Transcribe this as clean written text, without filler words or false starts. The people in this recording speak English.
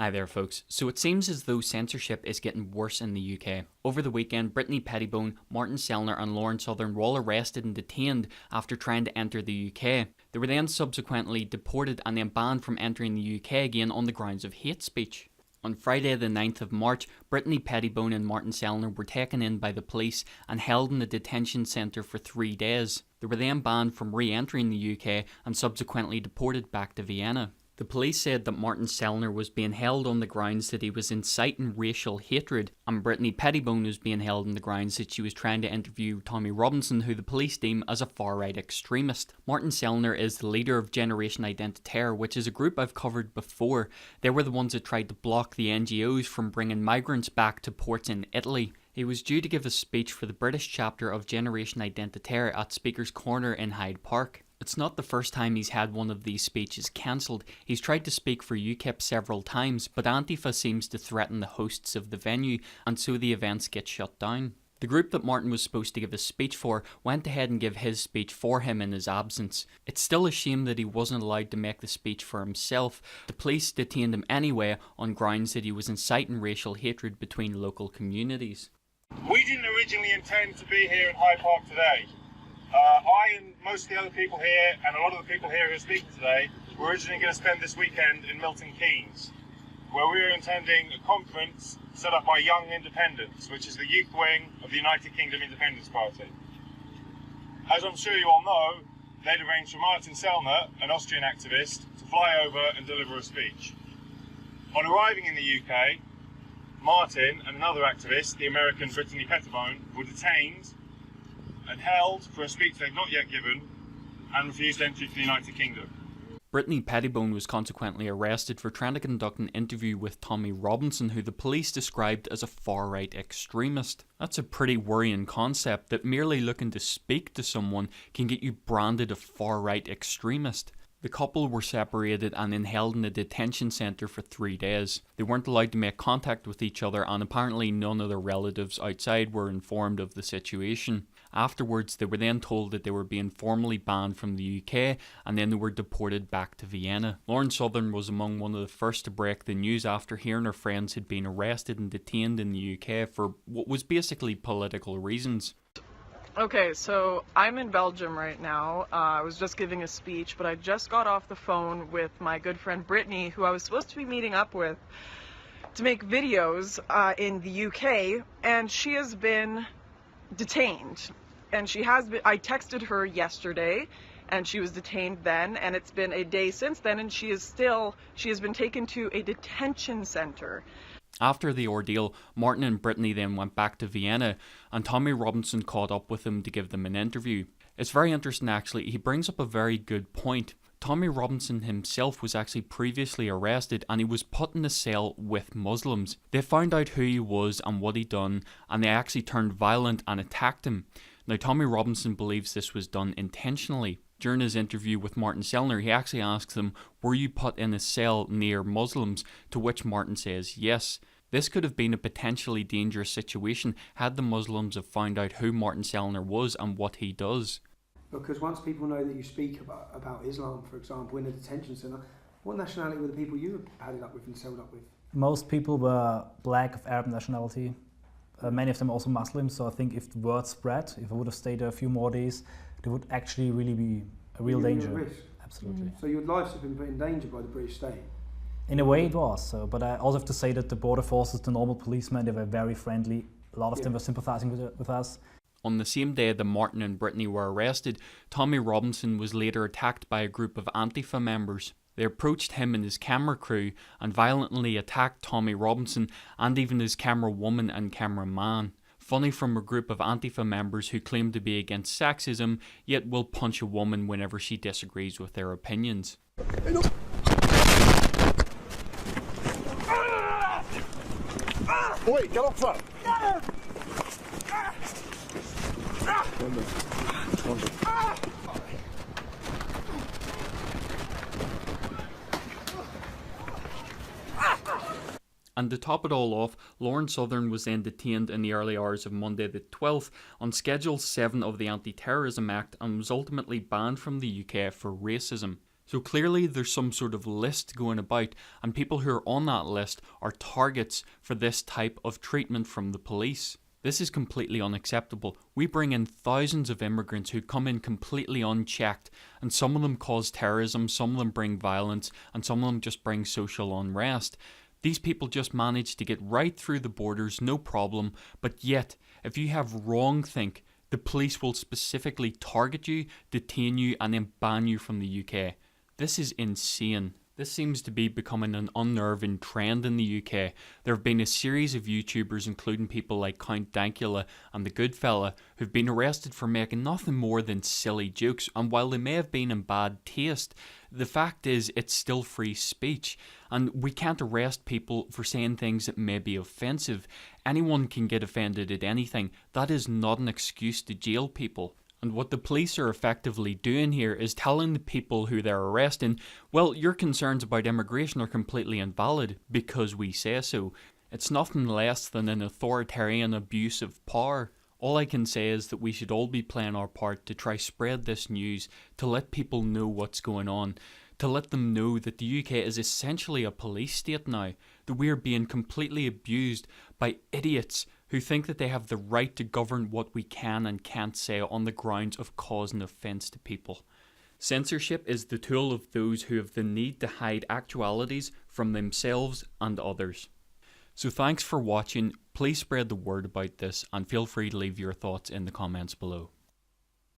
Hi there folks. So it seems as though censorship is getting worse in the UK. Over the weekend, Brittany Pettibone, Martin Sellner and Lauren Southern were all arrested and detained after trying to enter the UK. They were then subsequently deported and then banned from entering the UK again on the grounds of hate speech. On Friday the 9th of March, Brittany Pettibone and Martin Sellner were taken in by the police and held in a detention centre for 3 days. They were then banned from re-entering the UK and subsequently deported back to Vienna. The police said that Martin Sellner was being held on the grounds that he was inciting racial hatred, and Brittany Pettibone was being held on the grounds that she was trying to interview Tommy Robinson, who the police deem as a far-right extremist. Martin Sellner is the leader of Generation Identitaire, which is a group I've covered before. They were the ones that tried to block the NGOs from bringing migrants back to ports in Italy. He was due to give a speech for the British chapter of Generation Identitaire at Speaker's Corner in Hyde Park. It's not the first time he's had one of these speeches cancelled. He's tried to speak for UKIP several times, but Antifa seems to threaten the hosts of the venue, and so the events get shut down. The group that Martin was supposed to give a speech for went ahead and gave his speech for him in his absence. It's still a shame that he wasn't allowed to make the speech for himself. The police detained him anyway on grounds that he was inciting racial hatred between local communities. We didn't originally intend to be here in Hyde Park today. I and most of the other people here, and a lot of the people here who are speaking today, were originally going to spend this weekend in Milton Keynes, where we were attending a conference set up by Young Independents, which is the youth wing of the United Kingdom Independence Party. As I'm sure you all know, they'd arranged for Martin Sellner, an Austrian activist, to fly over and deliver a speech. On arriving in the UK, Martin and another activist, the American Brittany Pettibone, were detained and held for a speech they've not yet given and refused entry to the United Kingdom. Brittany Pettibone was consequently arrested for trying to conduct an interview with Tommy Robinson, who the police described as a far-right extremist. That's a pretty worrying concept, that merely looking to speak to someone can get you branded a far-right extremist. The couple were separated and then held in a detention centre for 3 days. They weren't allowed to make contact with each other, and apparently none of their relatives outside were informed of the situation. Afterwards, they were then told that they were being formally banned from the UK, and then they were deported back to Vienna. Lauren Southern was among one of the first to break the news after hearing her friends had been arrested and detained in the UK for what was basically political reasons. Okay, so I'm in Belgium right now. I was just giving a speech, but I just got off the phone with my good friend Brittany, who I was supposed to be meeting up with to make videos in the UK, and she has been detained. And I texted her yesterday, and she was detained then, and it's been a day since then, and she has been taken to a detention center. After the ordeal, Martin and Brittany then went back to Vienna, and Tommy Robinson caught up with them to give them an interview. It's very interesting actually. He brings up a very good point. Tommy Robinson himself was actually previously arrested, and he was put in a cell with Muslims. They found out who he was and what he'd done, and they actually turned violent and attacked him. Now, Tommy Robinson believes this was done intentionally. During his interview with Martin Sellner, he actually asks them, "Were you put in a cell near Muslims?" To which Martin says yes. This could have been a potentially dangerous situation had the Muslims have found out who Martin Sellner was and what he does. Because once people know that you speak about Islam, for example, in a detention centre, what nationality were the people you had it up with and celled up with? Most people were black of Arab nationality. Many of them also Muslims, so I think if the word spread, if I would have stayed there a few more days, there would actually really be a real danger. Risk. Absolutely. So your lives have been put in danger by the British state? In a way it was, but I also have to say that the border forces, the normal policemen, they were very friendly. A lot of them were sympathising with us. On the same day that Martin and Brittany were arrested, Tommy Robinson was later attacked by a group of Antifa members. They approached him and his camera crew and violently attacked Tommy Robinson and even his camera woman and cameraman. Funny from a group of Antifa members who claim to be against sexism, yet will punch a woman whenever she disagrees with their opinions. Wait, get off that! And to top it all off, Lauren Southern was then detained in the early hours of Monday the 12th on Schedule 7 of the Anti-Terrorism Act and was ultimately banned from the UK for racism. So clearly there's some sort of list going about, and people who are on that list are targets for this type of treatment from the police. This is completely unacceptable. We bring in thousands of immigrants who come in completely unchecked, and some of them cause terrorism, some of them bring violence, and some of them just bring social unrest. These people just manage to get right through the borders, no problem, but yet, if you have wrongthink, the police will specifically target you, detain you, and then ban you from the UK. This is insane. This seems to be becoming an unnerving trend in the UK. There have been a series of YouTubers, including people like Count Dankula and the Goodfella, who've been arrested for making nothing more than silly jokes, and while they may have been in bad taste, the fact is it's still free speech, and we can't arrest people for saying things that may be offensive. Anyone can get offended at anything. That is not an excuse to jail people. And what the police are effectively doing here is telling the people who they're arresting, well, your concerns about immigration are completely invalid because we say so. It's nothing less than an authoritarian abuse of power. All I can say is that we should all be playing our part to try spread this news, to let people know what's going on, to let them know that the UK is essentially a police state now, that we are being completely abused by idiots who think that they have the right to govern what we can and can't say on the grounds of causing offence to people. Censorship is the tool of those who have the need to hide actualities from themselves and others. So thanks for watching, please spread the word about this and feel free to leave your thoughts in the comments below.